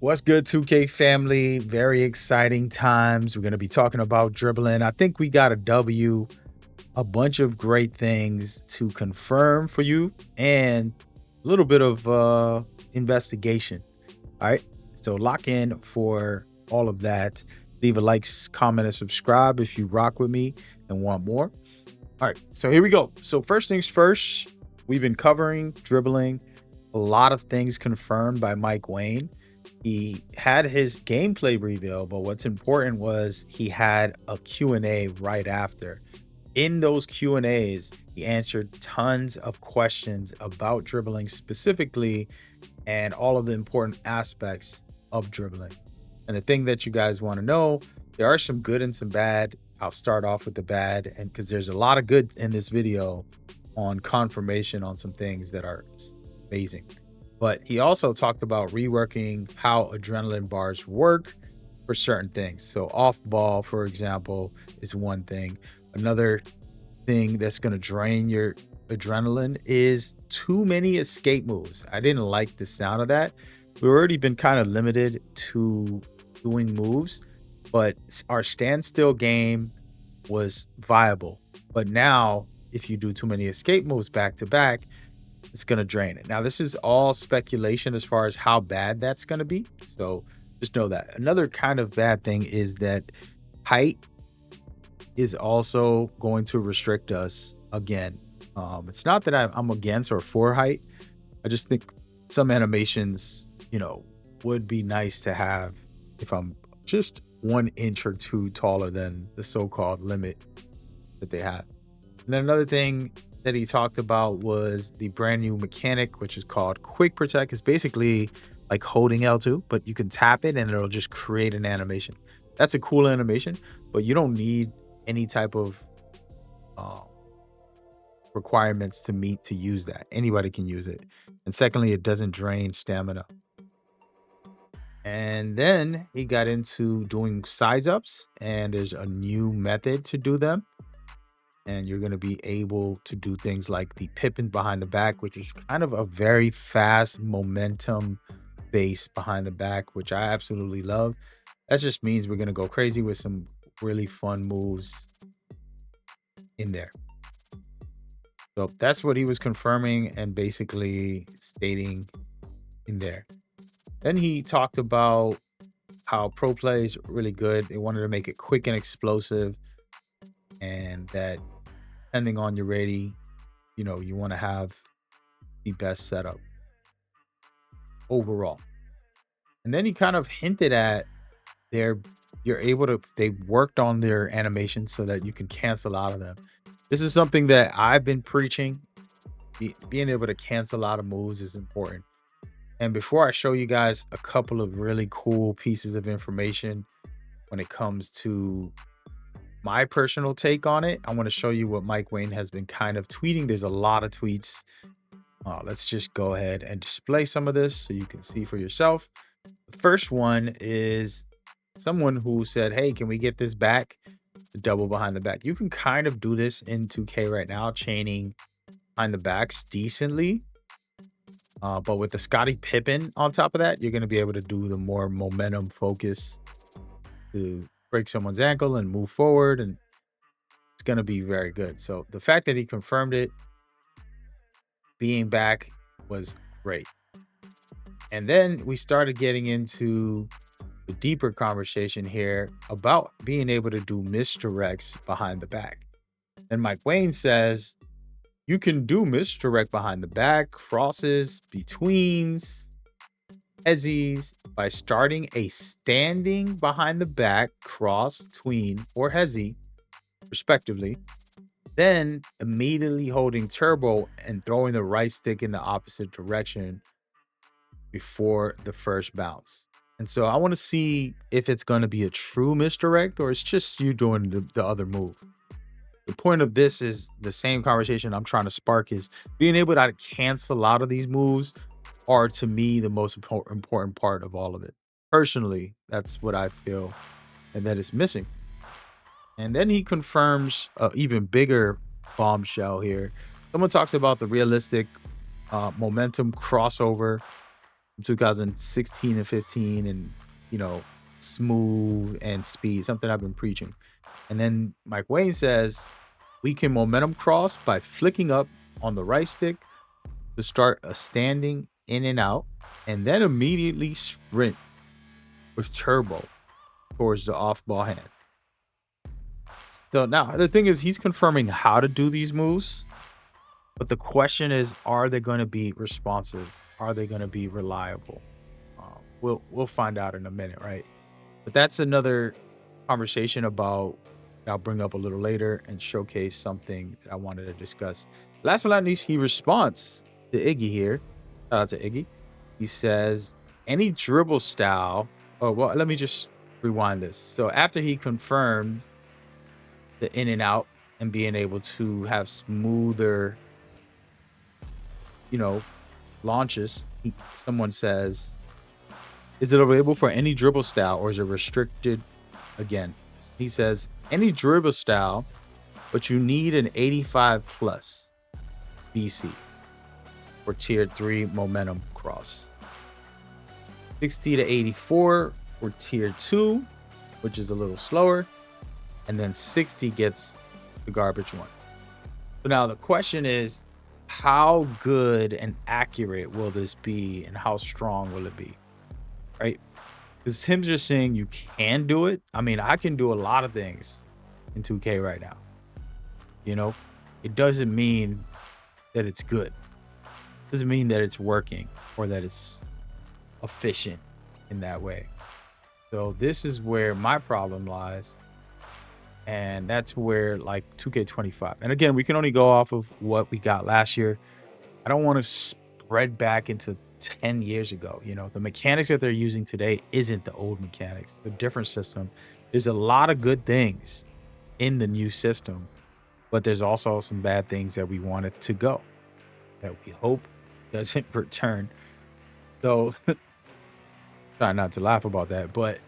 What's good, 2K family? Very exciting times. We're going to be talking about dribbling. I think we got a W, a bunch of great things to confirm for you, and a little bit of investigation. All right. So lock in for all of that. Leave a like, comment, and subscribe if you rock with me and want more. All right. So here we go. So first things first, we've been covering dribbling. A lot of things confirmed by Mike Wayne. He had his gameplay reveal, but what's important was he had a Q&A right after. In those Q&As, he answered tons of questions about dribbling specifically and all of the important aspects of dribbling. And the thing that you guys want to know, there are some good and some bad. I'll start off with the bad, and because there's a lot of good in this video on confirmation on some things that are amazing. But he also talked about reworking how adrenaline bars work for certain things. So off ball, for example, is one thing. Another thing that's going to drain your adrenaline is too many escape moves. I didn't like the sound of that. We've already been kind of limited to doing moves, but our standstill game was viable. But now, if you do too many escape moves back to back, it's going to drain it. Now, this is all speculation as far as how bad that's going to be. So just know that. Another kind of bad thing is that height is also going to restrict us again. It's not that I'm against or for height. I just think some animations, would be nice to have if I'm just 1 inch or 2 taller than the so-called limit that they have. And then another thing that he talked about was the brand new mechanic, which is called Quick Protect. It's basically like holding L2, but you can tap it and it'll just create an animation. That's a cool animation, but you don't need any type of requirements to meet to use that. Anybody can use it. And secondly, it doesn't drain stamina. And then he got into doing size ups, and there's a new method to do them. And you're going to be able to do things like the Pippin behind the back, which is kind of a very fast momentum base behind the back, which I absolutely love. That just means we're going to go crazy with some really fun moves in there. So that's what he was confirming and basically stating in there. Then he talked about how pro play is really good. They wanted to make it quick and explosive, and that depending on your rating, you want to have the best setup overall. And then he kind of hinted at they worked on their animations so that you can cancel out of them. This is something that I've been preaching. Being able to cancel out of moves is important. And before I show you guys a couple of really cool pieces of information when it comes to my personal take on it, I want to show you what Mike Wayne has been kind of tweeting. There's a lot of tweets. Let's just go ahead and display some of this so you can see for yourself. The first one is someone who said, hey, can we get this back? The double behind the back. You can kind of do this in 2K right now, chaining behind the backs decently. But with the Scottie Pippen on top of that, you're going to be able to do the more momentum focus to break someone's ankle and move forward, and it's going to be very good. So the fact that he confirmed it being back was great. And then we started getting into the deeper conversation here about being able to do misdirects behind the back. And Mike Wayne says you can do misdirect behind the back, crosses, betweens, hezzies by starting a standing behind the back, cross, tween, or hezzy, respectively. Then immediately holding turbo and throwing the right stick in the opposite direction before the first bounce. And so I want to see if it's going to be a true misdirect or it's just you doing the other move. The point of this is the same conversation I'm trying to spark is being able to cancel out of these moves are, to me, the most important part of all of it. Personally, that's what I feel, and that is missing. And then he confirms an even bigger bombshell here. Someone talks about the realistic momentum crossover 2016 and 15 and, you know, smooth and speed, something I've been preaching. And then Mike Wayne says we can momentum cross by flicking up on the right stick to start a standing in and out, and then immediately sprint with turbo towards the off ball hand. So now the thing is, he's confirming how to do these moves, but the question is, are they going to be responsive? Are they going to be reliable? We'll find out in a minute, right? But that's another conversation about I'll bring up a little later and showcase something that I wanted to discuss. Last but not least, he responds to Iggy here. Shout out to Iggy. He says, any dribble style. Oh, well, let me just rewind this. So after he confirmed the in and out and being able to have smoother, you know, launches, someone says, is it available for any dribble style or is it restricted again? He says, any dribble style, but you need an 85 plus BC for tier 3 momentum cross. 60 to 84 for tier 2, which is a little slower. And then 60 gets the garbage one. So now the question is, how good and accurate will this be and how strong will it be? Right? Because him just saying you can do it. I mean, I can do a lot of things in 2K right now. You know, it doesn't mean that it's good. It doesn't mean that it's working or that it's efficient in that way. So this is where my problem lies. And that's where like 2K25. And again, we can only go off of what we got last year. I don't want to spread back into 10 years ago. You know, the mechanics that they're using today isn't the old mechanics, the different system. There's a lot of good things in the new system, but there's also some bad things that we want it to go, that we hope doesn't return. So try not to laugh about that, but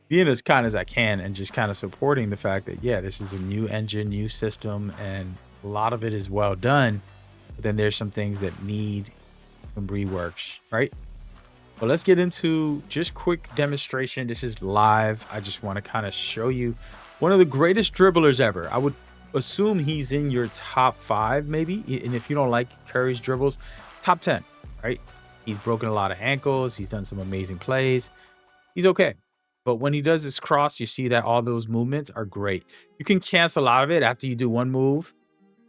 being as kind as I can and just kind of supporting the fact that, yeah, this is a new engine, new system, and a lot of it is well done. But then there's some things that need some reworks, right? But let's get into just quick demonstration. This is live. I just want to kind of show you one of the greatest dribblers ever. I would assume he's in your top 5, maybe. And if you don't like Curry's dribbles, top 10, right? He's broken a lot of ankles. He's done some amazing plays. He's okay. But when he does his cross, you see that all those movements are great. You can cancel out of it after you do one move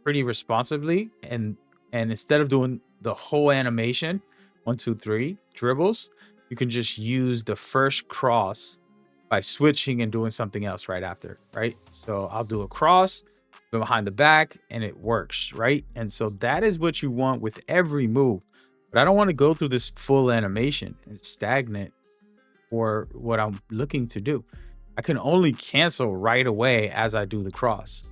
pretty responsively. And instead of doing the whole animation, 1, 2, 3 dribbles, you can just use the first cross by switching and doing something else right after, right? So I'll do a cross, go behind the back, and it works, right? And so that is what you want with every move. But I don't want to go through this full animation. It's stagnant for what I'm looking to do. I can only cancel right away as I do the cross.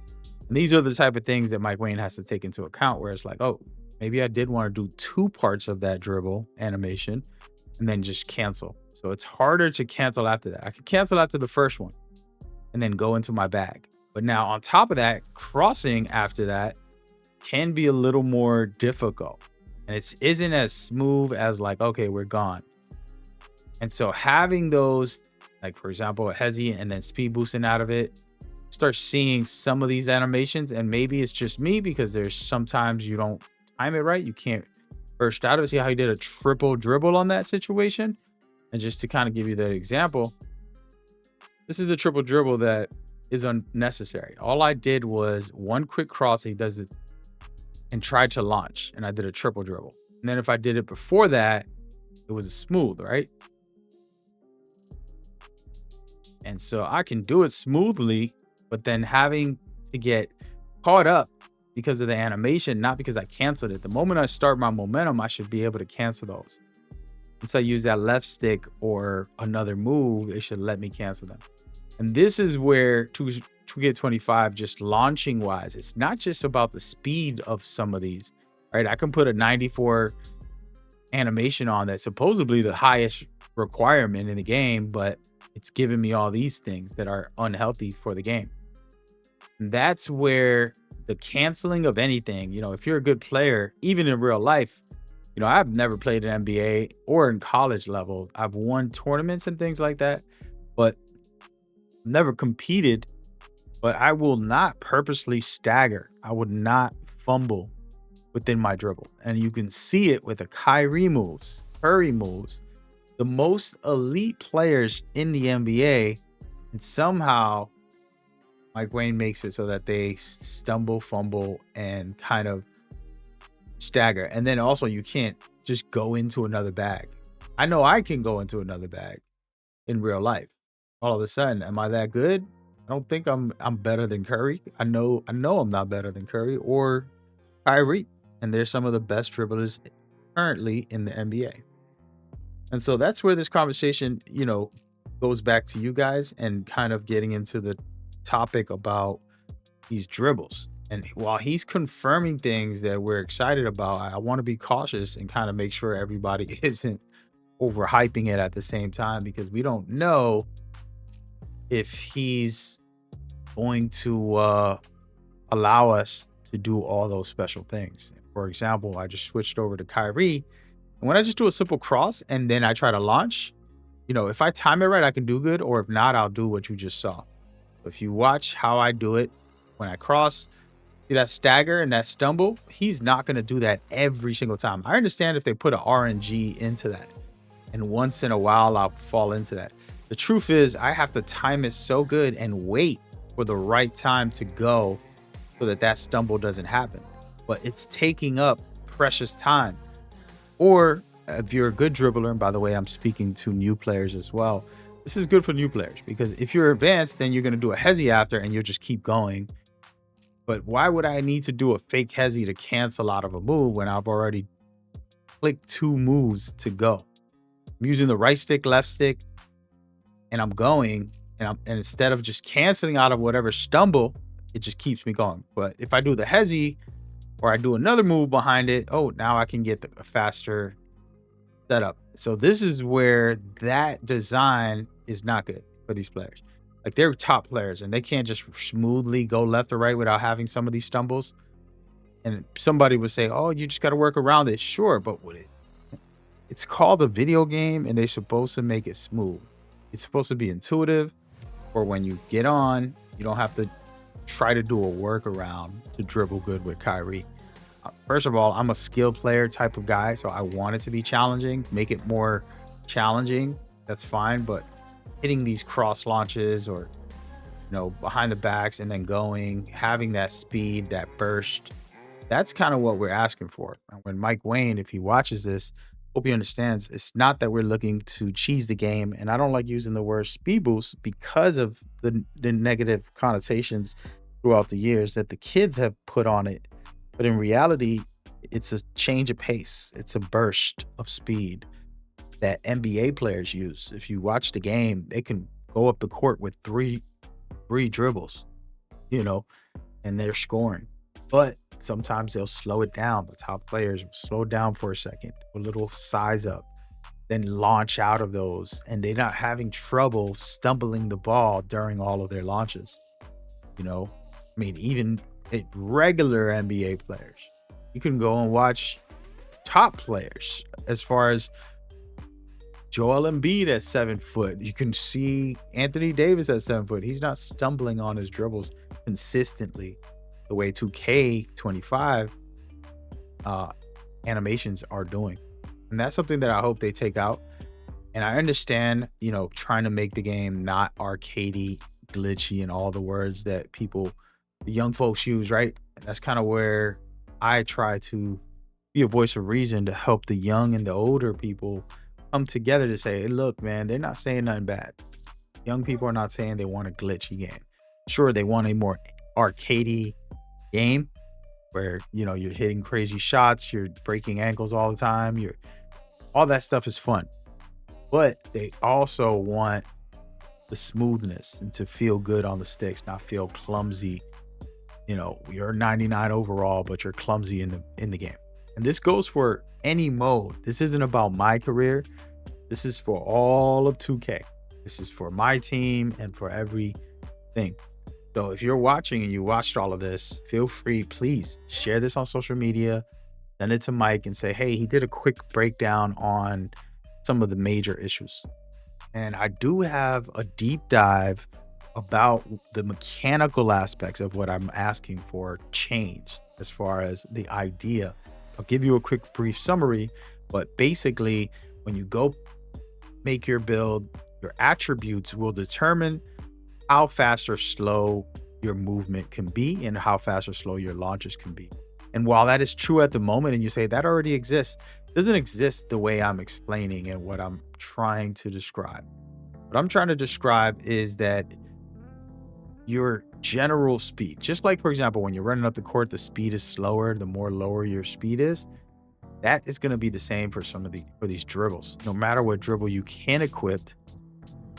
And these are the type of things that Mike Wayne has to take into account, where it's like, oh, maybe I did want to do 2 parts of that dribble animation and then just cancel. So it's harder to cancel after that. I could cancel after the first one and then go into my bag. But now on top of that, crossing after that can be a little more difficult. And it isn't as smooth as like, okay, we're gone. And so having those, like for example, a hezzy and then speed boosting out of it, start seeing some of these animations. And maybe it's just me because there's sometimes you don't time it right. You can't burst out of it. See how he did a triple dribble on that situation? And just to kind of give you that example, this is the triple dribble that is unnecessary. All I did was one quick cross. He does it and tried to launch. And I did a triple dribble. And then if I did it before that, it was smooth, right? And so I can do it smoothly, but then having to get caught up because of the animation, not because I canceled it. The moment I start my momentum, I should be able to cancel those. Once I use that left stick or another move, it should let me cancel them. And this is where 2K25, just launching wise, it's not just about the speed of some of these, right? I can put a 94 animation on that's supposedly the highest requirement in the game, but it's giving me all these things that are unhealthy for the game. And that's where the canceling of anything, you know, if you're a good player, even in real life, I've never played an NBA or in college level. I've won tournaments and things like that, but never competed. But I will not purposely stagger. I would not fumble within my dribble. And you can see it with the Kyrie moves, Curry moves, the most elite players in the NBA. And somehow Mike Wayne makes it so that they stumble, fumble, and kind of stagger. And then also you can't just go into another bag. I know I can go into another bag in real life. All of a sudden, am I that good? I don't think I'm better than Curry. I know I'm not better than Curry or Kyrie. And they're some of the best dribblers currently in the NBA. And so that's where this conversation, goes back to you guys and kind of getting into the topic about these dribbles. And while he's confirming things that we're excited about, I want to be cautious and kind of make sure everybody isn't overhyping it at the same time, because we don't know if he's going to allow us to do all those special things. For example, I just switched over to Kyrie. And when I just do a simple cross and then I try to launch, if I time it right, I can do good. Or if not, I'll do what you just saw. If you watch how I do it when I cross, see that stagger and that stumble, he's not going to do that every single time. I understand if they put an RNG into that, and once in a while I'll fall into that. The truth is I have to time it so good and wait for the right time to go so that that stumble doesn't happen. But it's taking up precious time. Or if you're a good dribbler, and by the way, I'm speaking to new players as well, this is good for new players, because if you're advanced, then you're going to do a hezi after and you'll just keep going. But why would I need to do a fake hezi to cancel out of a move when I've already clicked 2 moves to go? I'm using the right stick, left stick, and I'm going, and instead of just canceling out of whatever stumble, it just keeps me going. But if I do the hezi or I do another move behind it, now I can get a faster setup. So this is where that design is not good for these players. Like, they're top players and they can't just smoothly go left or right without having some of these stumbles. And somebody would say, you just got to work around it. Sure, but it's called a video game and they're supposed to make it smooth. It's supposed to be intuitive, or when you get on, you don't have to try to do a workaround to dribble good with Kyrie. First of all, I'm a skill player type of guy, so I want it to be challenging. Make it more challenging, that's fine. But hitting these cross launches or, behind the backs and then going, having that speed, that burst, that's kind of what we're asking for. And when Mike Wayne, if he watches this, hope he understands, it's not that we're looking to cheese the game. And I don't like using the word speed boost because of the negative connotations throughout the years that the kids have put on it. But in reality, it's a change of pace. It's a burst of speed that NBA players use. If you watch the game, they can go up the court with three dribbles, and they're scoring. But sometimes they'll slow it down. The top players will slow down for a second, a little size up, then launch out of those. And they're not having trouble stumbling the ball during all of their launches. Even regular NBA players, you can go and watch top players as far as Joel Embiid at 7 foot. You can see Anthony Davis at 7 foot. He's not stumbling on his dribbles consistently the way 2K25 animations are doing. And that's something that I hope they take out. And I understand, trying to make the game not arcadey, glitchy, and all the words that the young folks use, right? And that's kind of where I try to be a voice of reason to help the young and the older people come together to say, hey, look, man, they're not saying nothing bad. Young people are not saying they want a glitchy game. Sure, they want a more arcadey game where, you're hitting crazy shots, you're breaking ankles all the time, all that stuff is fun. But they also want the smoothness and to feel good on the sticks, not feel clumsy. You're 99 overall, but you're clumsy in the game. And this goes for any mode. This isn't about my career. This is for all of 2K. This is for my team and for everything. So if you're watching and you watched all of this, feel free, please share this on social media. Send it to Mike and say, hey, he did a quick breakdown on some of the major issues. And I do have a deep dive about the mechanical aspects of what I'm asking for change as far as the idea. I'll give you a quick brief summary, but basically, when you go make your build, your attributes will determine how fast or slow your movement can be and how fast or slow your launches can be. And while that is true at the moment, and you say that already exists, it doesn't exist the way I'm explaining and what I'm trying to describe. What I'm trying to describe is that your general speed, just like, for example, when you're running up the court, the speed is slower, the more lower your speed is. That is going to be the same for for these dribbles. No matter what dribble you can equip,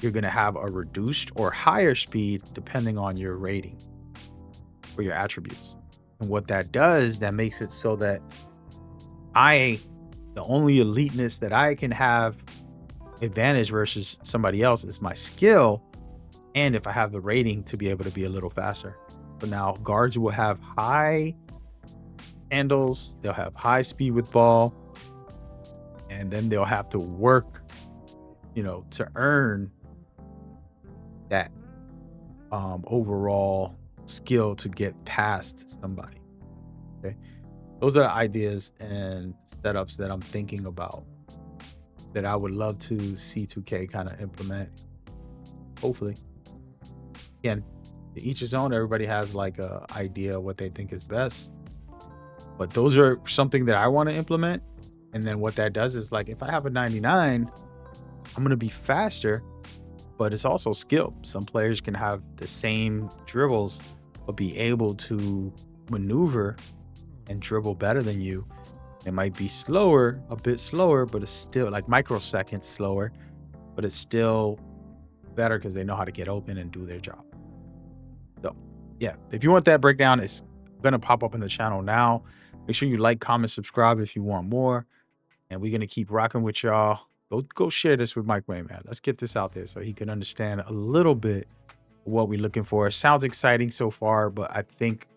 you're going to have a reduced or higher speed depending on your rating or your attributes. And what that does, that makes it so that the only eliteness that I can have advantage versus somebody else is my skill. And if I have the rating to be able to be a little faster. So now guards will have high handles, they'll have high speed with ball, and then they'll have to work, to earn that overall skill to get past somebody. Okay. Those are ideas and setups that I'm thinking about that I would love to see 2K kind of implement. Hopefully. Again, to each his own. Everybody has like a idea of what they think is best. But those are something that I want to implement. And then what that does is, like, if I have a 99, I'm going to be faster, but it's also skill. Some players can have the same dribbles, but be able to maneuver and dribble better than you. It might be slower, a bit slower, but it's still like microseconds slower, but it's still better because they know how to get open and do their job. So yeah, if you want that breakdown, it's going to pop up in the channel now. Make sure you like, comment, subscribe if you want more. And we're going to keep rocking with y'all. Go share this with Mike Wayne, man. Let's get this out there so he can understand a little bit what we're looking for. Sounds exciting so far, but I think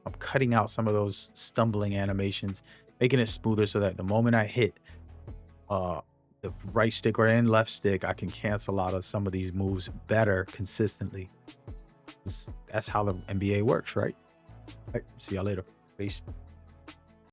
I'm cutting out some of those stumbling animations, making it smoother so that the moment I hit the right stick or in left stick, I can cancel out of some of these moves better consistently. That's how the NBA works, right? All right, see y'all later. Peace.